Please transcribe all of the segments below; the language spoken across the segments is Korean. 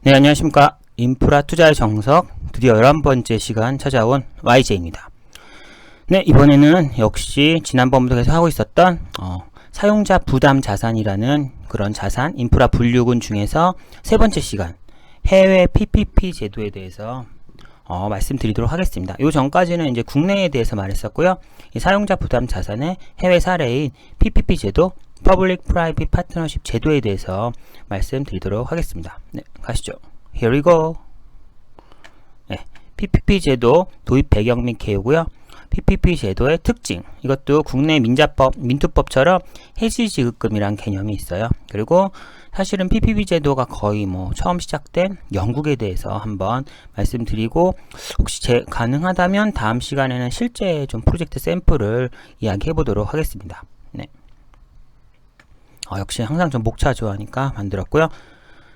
네, 안녕하십니까. 인프라 투자의 정석 드디어 11번째 시간 찾아온 YJ입니다. 네, 이번에는 역시 지난번부터 계속 하고 있었던 사용자 부담 자산이라는 그런 자산 인프라 분류군 중에서 세 번째 시간 해외 PPP 제도에 대해서 말씀드리도록 하겠습니다. 요 전까지는 이제 국내에 대해서 말했었고요. 이 사용자 부담 자산의 해외 사례인 PPP 제도, Public Private Partnership 제도에 대해서 말씀드리도록 하겠습니다. 네, 가시죠. Here we go. 네, PPP 제도 도입 배경 및 개요고요. PPP 제도의 특징, 이것도 국내 민자법, 민투법처럼 해지 지급금이란 개념이 있어요. 그리고 사실은 PPP 제도가 거의 처음 시작된 영국에 대해서 한번 말씀드리고, 혹시 가능하다면 다음 시간에는 실제 좀 프로젝트 샘플을 이야기해 보도록 하겠습니다. 네. 역시 항상 좀 목차 좋아하니까 만들었고요.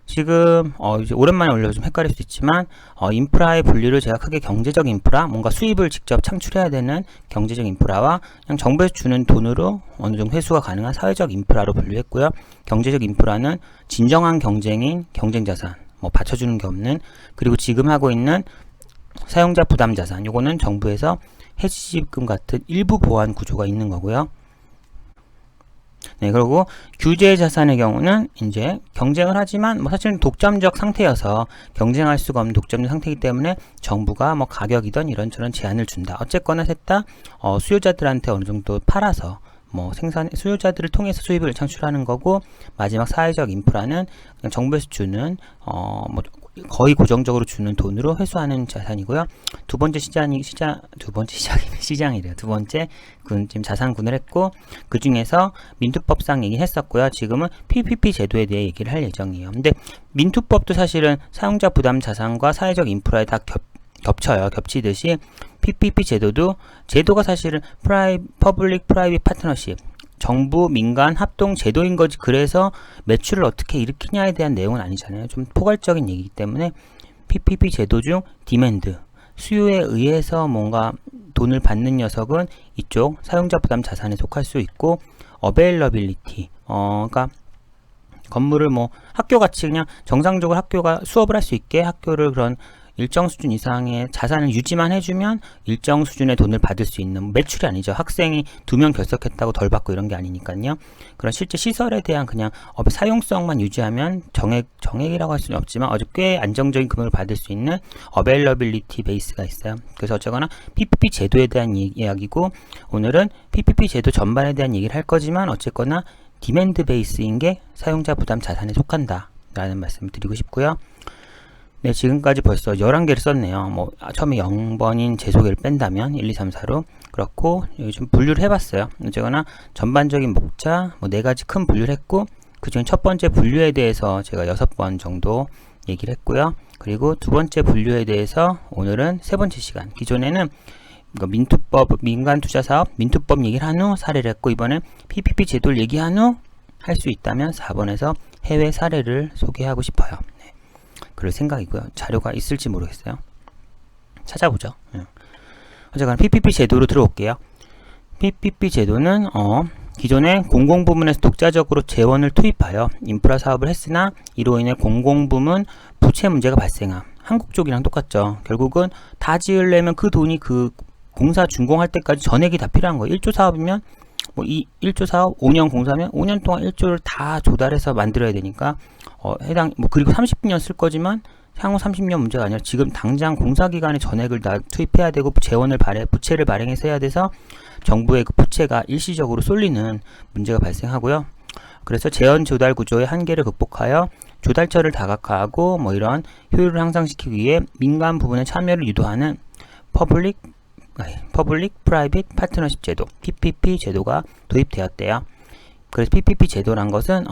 지금 이제 오랜만에 올려서 좀 헷갈릴 수도 있지만 인프라의 분류를 제가 크게 경제적 인프라, 뭔가 수입을 직접 창출해야 되는 경제적 인프라와 그냥 정부에서 주는 돈으로 어느 정도 회수가 가능한 사회적 인프라로 분류했고요. 경제적 인프라는 진정한 경쟁인 경쟁자산, 받쳐주는 게 없는, 그리고 지금 하고 있는 사용자 부담 자산, 요거는 정부에서 해지지급금 같은 일부 보완 구조가 있는 거고요. 네, 그리고 규제 자산의 경우는 이제 경쟁을 하지만 사실은 독점적 상태여서 경쟁할 수가 없는 독점적 상태이기 때문에 정부가 가격이든 이런저런 제한을 준다. 어쨌거나 셋 다 수요자들한테 어느 정도 팔아서 수요자들을 통해서 수입을 창출하는 거고, 마지막 사회적 인프라는 그냥 정부에서 주는 거의 고정적으로 주는 돈으로 회수하는 자산이고요. 두 번째 지금 자산군을 했고, 그 중에서 민투법상 얘기했었고요. 지금은 PPP 제도에 대해 얘기를 할 예정이에요. 근데 민투법도 사실은 사용자 부담 자산과 사회적 인프라에 다 겹쳐요. 겹치듯이 PPP 제도가 사실은 Public Private Partnership, 정부 민간 합동 제도인 거지, 그래서 매출을 어떻게 일으키냐에 대한 내용은 아니잖아요. 좀 포괄적인 얘기이기 때문에 PPP 제도 중 디맨드, 수요에 의해서 뭔가 돈을 받는 녀석은 이쪽 사용자 부담 자산에 속할 수 있고, 어베일러빌리티, 그러니까 건물을 학교같이 그냥 정상적으로 학교가 수업을 할 수 있게 학교를 그런 일정 수준 이상의 자산을 유지만 해주면 일정 수준의 돈을 받을 수 있는, 매출이 아니죠. 학생이 2명 결석했다고 덜 받고 이런 게 아니니까요. 그런 실제 시설에 대한 그냥 사용성만 유지하면 정액이라고 할 수는 없지만 아주 꽤 안정적인 금액을 받을 수 있는 어베일러빌리티 베이스가 있어요. 그래서 어쨌거나 PPP 제도에 대한 이야기고, 오늘은 PPP 제도 전반에 대한 얘기를 할 거지만 어쨌거나 디맨드 베이스인 게 사용자 부담 자산에 속한다 라는 말씀을 드리고 싶고요. 네, 지금까지 벌써 11개를 썼네요. 처음에 0번인 제 소개를 뺀다면 1, 2, 3, 4로 그렇고, 여기 좀 분류를 해봤어요. 어쨌거나 전반적인 목차 4가지 큰 분류를 했고, 그 중에 첫 번째 분류에 대해서 제가 6번 정도 얘기를 했고요. 그리고 두 번째 분류에 대해서 오늘은 세 번째 시간, 기존에는 민투법, 민간투자사업, 민투법 얘기를 한 후 사례를 했고, 이번엔 PPP 제도를 얘기한 후 할 수 있다면 4번에서 해외 사례를 소개하고 싶어요. 그럴 생각이고요. 자료가 있을지 모르겠어요. 찾아보죠. 어쨌거나 PPP 제도로 들어올게요. PPP 제도는 기존에 공공부문에서 독자적으로 재원을 투입하여 인프라 사업을 했으나 이로 인해 공공부문 부채 문제가 발생함. 한국 쪽이랑 똑같죠. 결국은 다 지으려면 그 돈이 그 공사 준공할 때까지 전액이 다 필요한 거예요. 1조 사업이면 이 1조 사업 5년 공사면 5년 동안 1조를 다 조달해서 만들어야 되니까 그리고 30년 쓸 거지만 향후 30년 문제가 아니라 지금 당장 공사 기간에 전액을 다 투입해야 되고, 부채를 발행해서 해야 돼서 정부의 그 부채가 일시적으로 쏠리는 문제가 발생하고요. 그래서 재원 조달 구조의 한계를 극복하여 조달처를 다각화하고 이런 효율을 향상시키기 위해 민간 부분의 참여를 유도하는 Public Private Partnership 제도, PPP 제도가 도입되었대요. 그래서 PPP 제도란 것은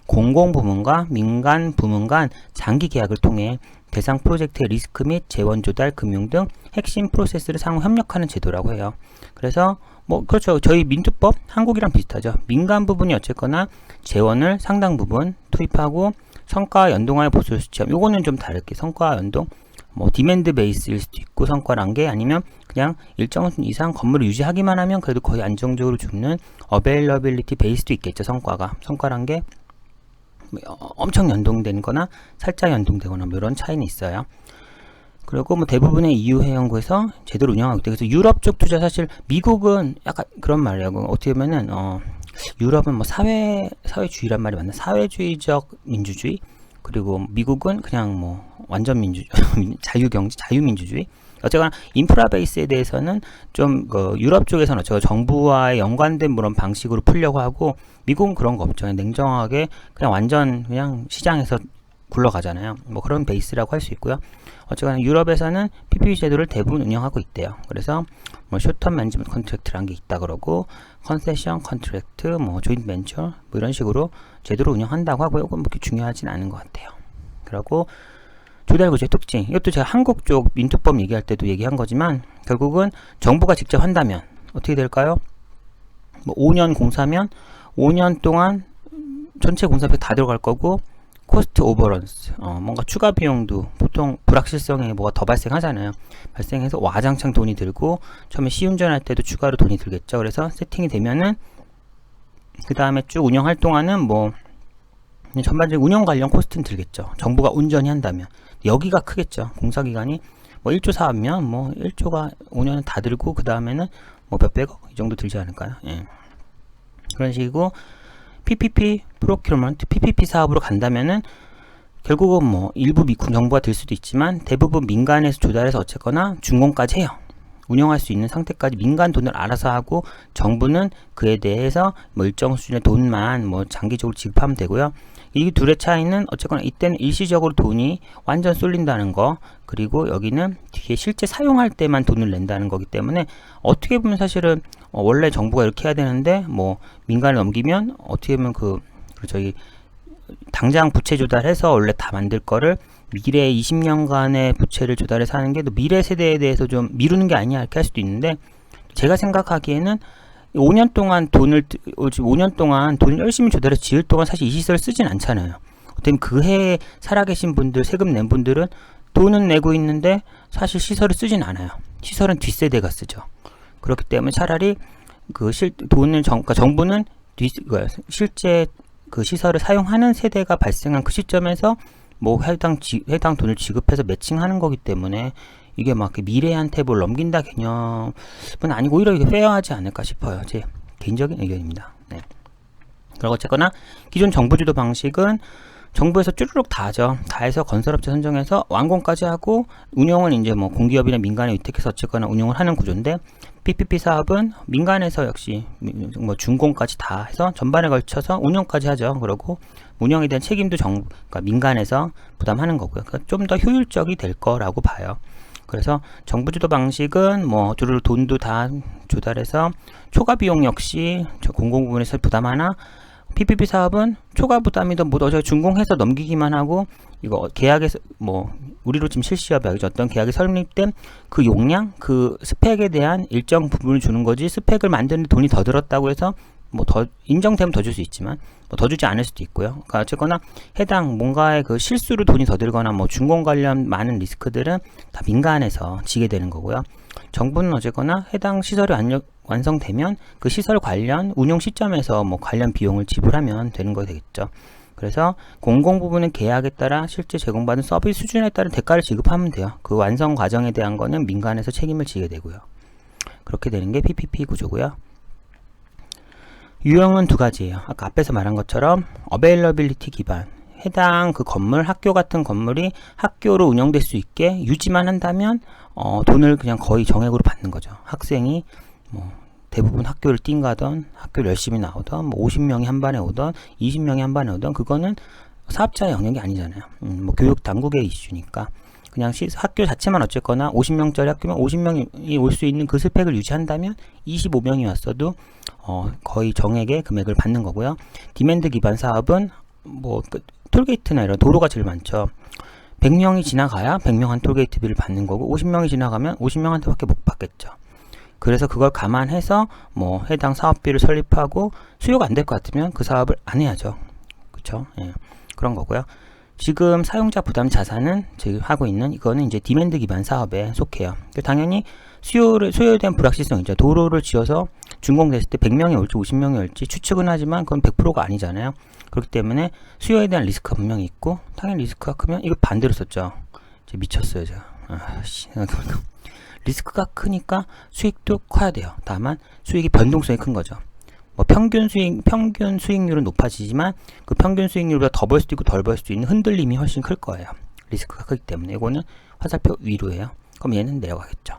공공부문과 민간부문 간 장기 계약을 통해 대상 프로젝트의 리스크 및 재원 조달, 금융 등 핵심 프로세스를 상호 협력하는 제도라고 해요. 그래서 그렇죠. 저희 민투법 한국이랑 비슷하죠. 민간 부분이 어쨌거나 재원을 상당 부분 투입하고 성과 연동하여 보수 수치함. 요거는 좀 다르게 성과 연동, 디맨드 베이스일 수도 있고, 성과란 게 아니면 그냥 일정 이상 건물을 유지하기만 하면 그래도 거의 안정적으로 죽는 어베일러빌리티 베이스도 있겠죠. 성과란 게 엄청 연동되는 거나 살짝 연동되거나 뭐 이런 차이는 있어요. 그리고 뭐 대부분의 EU 회원국에서 제대로 운영하고 있대. 그래서 유럽 쪽 투자, 사실 미국은 약간 그런 말이에요. 어떻게 보면은 유럽은 뭐 사회주의란 말이 맞나? 사회주의적 민주주의. 그리고 미국은 그냥 뭐 완전 자유경제, 자유민주주의. 어쨌거나 인프라 베이스에 대해서는 좀 유럽 쪽에서는 어쩌고 정부와의 연관된 그런 방식으로 풀려고 하고, 미국은 그런 거 없죠. 냉정하게 그냥 완전 그냥 시장에서 굴러가잖아요. 뭐 그런 베이스라고 할 수 있고요. 어쨌거나 유럽에서는 PPP 제도를 대부분 운영하고 있대요. 그래서 뭐 쇼텀 매니지먼트 컨트랙트라는 게 있다 그러고, 컨세션 컨트랙트, 뭐 조인트 벤처 뭐 이런 식으로 제도를 운영한다고 하고요. 이건 그렇게 중요하진 않은 것 같아요. 그리고 조달구조의 특징, 이것도 제가 한국 쪽 민투법 얘기할 때도 얘기한 거지만, 결국은 정부가 직접 한다면 어떻게 될까요? 뭐 5년 공사면 5년 동안 전체 공사비 다 들어갈 거고, 코스트 오버런스, 뭔가 추가 비용도 보통 불확실성에 뭐가 더 발생하잖아요. 발생해서 와장창 돈이 들고, 처음에 시운전할 때도 추가로 돈이 들겠죠. 그래서 세팅이 되면은 그 다음에 쭉 운영할 동안은 뭐 전반적인 운영 관련 코스트는 들겠죠. 정부가 온전히 한다면. 여기가 크겠죠. 공사기간이 뭐 1조 사업이면 뭐 1조가 5년은 다 들고, 그 다음에는 뭐 몇백억 이 정도 들지 않을까요? 예. 그런 식이고, PPP 프로큐어먼트, PPP 사업으로 간다면은 결국은 뭐 일부 미국 정부가 들 수도 있지만 대부분 민간에서 조달해서 어쨌거나 준공까지 해요. 운영할 수 있는 상태까지 민간 돈을 알아서 하고, 정부는 그에 대해서 뭐 일정 수준의 돈만 뭐 장기적으로 지급하면 되고요. 이 둘의 차이는 어쨌거나 이때는 일시적으로 돈이 완전 쏠린다는 거, 그리고 여기는 뒤에 실제 사용할 때만 돈을 낸다는 거기 때문에, 어떻게 보면 사실은 원래 정부가 이렇게 해야 되는데 뭐 민간에 넘기면 어떻게 보면 저희 당장 부채 조달해서 원래 다 만들 거를 미래 20년간의 부채를 조달해서 하는 게 또 미래 세대에 대해서 좀 미루는 게 아니냐 이렇게 할 수도 있는데, 제가 생각하기에는 5년 동안 돈을 열심히 조달해서 지을 동안 사실 이 시설을 쓰진 않잖아요. 어떻게 그 해에 살아계신 분들, 세금 낸 분들은 돈은 내고 있는데 사실 시설을 쓰진 않아요. 시설은 뒷세대가 쓰죠. 그렇기 때문에 차라리 그러니까 정부는 실제 그 시설을 사용하는 세대가 발생한 그 시점에서 뭐 해당 돈을 지급해서 매칭하는 거기 때문에, 이게 막 미래한테 뭘 넘긴다 개념은 아니고 오히려 이게 페어하지 않을까 싶어요. 제 개인적인 의견입니다. 네. 그리고 어쨌거나 기존 정부주도 방식은 정부에서 쭈르륵 다 하죠. 다 해서 건설업체 선정해서 완공까지 하고, 운영은 이제 뭐 공기업이나 민간에 위탁해서 어쨌거나 운영을 하는 구조인데, PPP 사업은 민간에서 역시 뭐 준공까지 다 해서 전반에 걸쳐서 운영까지 하죠. 그리고 운영에 대한 책임도 그러니까 민간에서 부담하는 거고요. 그러니까 좀 더 효율적이 될 거라고 봐요. 그래서 정부주도 방식은 뭐 주로 돈도 다 조달해서 초과 비용 역시 공공부문에서 부담하나, PPP 사업은 초과 부담이든 뭐 어차피 준공해서 넘기기만 하고, 이거 계약에서 뭐 우리로 지금 실시업에 어떤 계약이 설립된 그 용량, 그 스펙에 대한 일정 부분을 주는 거지, 스펙을 만드는 돈이 더 들었다고 해서 뭐 더 인정되면 더 줄 수 있지만 뭐 더 주지 않을 수도 있고요. 그러니까 어쨌거나 해당 뭔가의 그 실수로 돈이 더 들거나 뭐 준공 관련 많은 리스크들은 다 민간에서 지게 되는 거고요. 정부는 어쨌거나 해당 시설이 완성되면 그 시설 관련 운용 시점에서 뭐 관련 비용을 지불하면 되는 거 되겠죠. 그래서 공공 부분은 계약에 따라 실제 제공받은 서비스 수준에 따른 대가를 지급하면 돼요. 그 완성 과정에 대한 거는 민간에서 책임을 지게 되고요. 그렇게 되는 게 PPP 구조고요. 유형은 두 가지예요. 아까 앞에서 말한 것처럼 어베일러빌리티 기반, 해당 그 건물, 학교 같은 건물이 학교로 운영될 수 있게 유지만 한다면 돈을 그냥 거의 정액으로 받는 거죠. 학생이 뭐 대부분 학교를 띵가던, 학교를 열심히 나오던, 뭐 50명이 한 반에 오던, 20명이 한 반에 오던, 그거는 사업자의 영역이 아니잖아요. 뭐 교육 당국의 이슈니까. 그냥 학교 자체만 어쨌거나 50명짜리 학교면 50명이 올 수 있는 그 스펙을 유지한다면 25명이 왔어도 거의 정액의 금액을 받는 거고요. 디맨드 기반 사업은 뭐 톨게이트나 이런 도로가 제일 많죠. 100명이 지나가야 100명 톨게이트비를 받는 거고, 50명이 지나가면 50명한테밖에 못 받겠죠. 그래서 그걸 감안해서 뭐 해당 사업비를 설립하고, 수요가 안 될 것 같으면 그 사업을 안 해야죠. 그쵸? 예. 그런 거고요. 지금 사용자 부담 자산은 지금 하고 있는 이거는 이제 디맨드 기반 사업에 속해요. 당연히 수요에 대한 불확실성이죠. 도로를 지어서 준공됐을 때 100명이 올지 50명이 올지 추측은 하지만 그건 100%가 아니잖아요. 그렇기 때문에 수요에 대한 리스크가 분명히 있고, 당연히 리스크가 크면 이거 반대로 썼죠. 미쳤어요 제가. 리스크가 크니까 수익도 커야 돼요. 다만 수익이 변동성이 큰 거죠. 뭐 평균 수익률은 높아지지만 그 평균 수익률보다 더 벌 수도 있고 덜 벌 수도 있는 흔들림이 훨씬 클 거예요. 리스크가 크기 때문에. 이거는 화살표 위로예요. 그럼 얘는 내려가겠죠.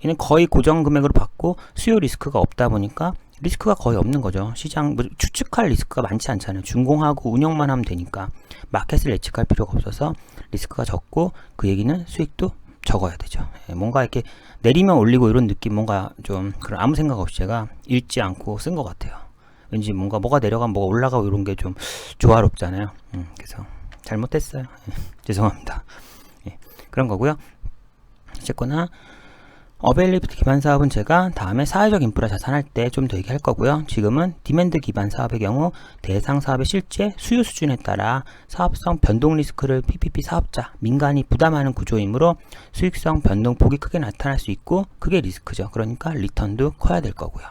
얘는 거의 고정 금액으로 받고 수요 리스크가 없다 보니까 리스크가 거의 없는 거죠. 시장 추측할 리스크가 많지 않잖아요. 준공하고 운영만 하면 되니까 마켓을 예측할 필요가 없어서 리스크가 적고, 그 얘기는 수익도 적어야 되죠. 뭔가 이렇게 내리면 올리고 이런 느낌, 뭔가 좀 그런 아무 생각 없이 제가 읽지 않고 쓴 것 같아요. 왠지 뭐가 내려가면 뭐가 올라가고 이런 게 좀 조화롭잖아요. 그래서 잘못했어요. 죄송합니다. 그런 거고요. 어쨌거나 어베일리비티 기반 사업은 제가 다음에 사회적 인프라 자산할 때 좀 더 얘기할 거고요. 지금은 디맨드 기반 사업의 경우 대상 사업의 실제 수요 수준에 따라 사업성 변동 리스크를 PPP 사업자, 민간이 부담하는 구조이므로 수익성 변동폭이 크게 나타날 수 있고 그게 리스크죠. 그러니까 리턴도 커야 될 거고요.